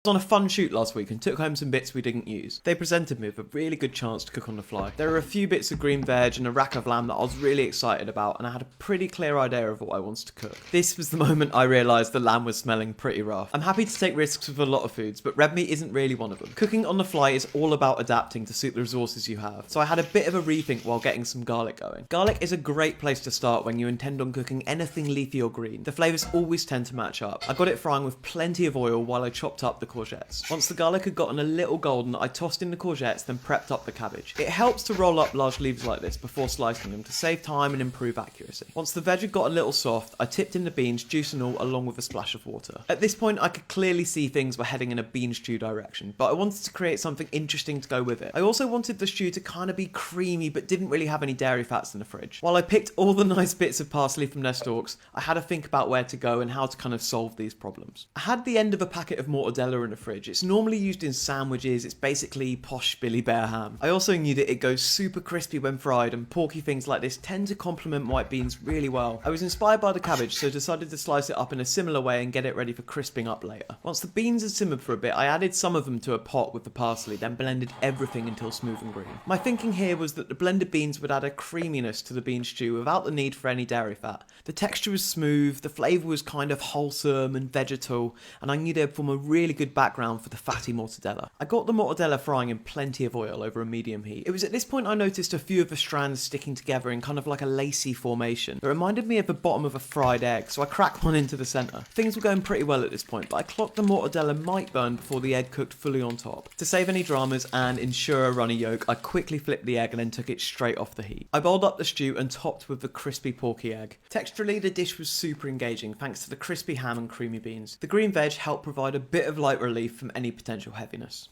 On a fun shoot last week and took home some bits we didn't use. They presented me with a really good chance to cook on the fly. There were a few bits of green veg and a rack of lamb that I was really excited about, and I had a pretty clear idea of what I wanted to cook. This was the moment I realised the lamb was smelling pretty rough. I'm happy to take risks with a lot of foods, but red meat isn't really one of them. Cooking on the fly is all about adapting to suit the resources you have, so I had a bit of a rethink while getting some garlic going. Garlic is a great place to start when you intend on cooking anything leafy or green. The flavours always tend to match up. I got it frying with plenty of oil while I chopped up the courgettes. Once the garlic had gotten a little golden, I tossed in the courgettes, then prepped up the cabbage. It helps to roll up large leaves like this before slicing them to save time and improve accuracy. Once the veg had got a little soft, I tipped in the beans, juice and all, along with a splash of water. At this point, I could clearly see things were heading in a bean stew direction, but I wanted to create something interesting to go with it. I also wanted the stew to kind of be creamy, but didn't really have any dairy fats in the fridge. While I picked all the nice bits of parsley from their stalks, I had to think about where to go and how to kind of solve these problems. I had the end of a packet of mortadella in the fridge. It's normally used in sandwiches, it's basically posh Billy Bear ham. I also knew that it goes super crispy when fried, and porky things like this tend to complement white beans really well. I was inspired by the cabbage, so decided to slice it up in a similar way and get it ready for crisping up later. Once the beans had simmered for a bit, I added some of them to a pot with the parsley, then blended everything until smooth and green. My thinking here was that the blended beans would add a creaminess to the bean stew without the need for any dairy fat. The texture was smooth, the flavour was kind of wholesome and vegetal, and I knew they'd form a really good background for the fatty mortadella. I got the mortadella frying in plenty of oil over a medium heat. It was at this point I noticed a few of the strands sticking together in kind of like a lacy formation. It reminded me of the bottom of a fried egg, so I cracked one into the centre. Things were going pretty well at this point, but I clocked the mortadella might burn before the egg cooked fully on top. To save any dramas and ensure a runny yolk, I quickly flipped the egg and then took it straight off the heat. I bowled up the stew and topped with the crispy porky egg. Texturally, the dish was super engaging thanks to the crispy ham and creamy beans. The green veg helped provide a bit of light relief from any potential heaviness.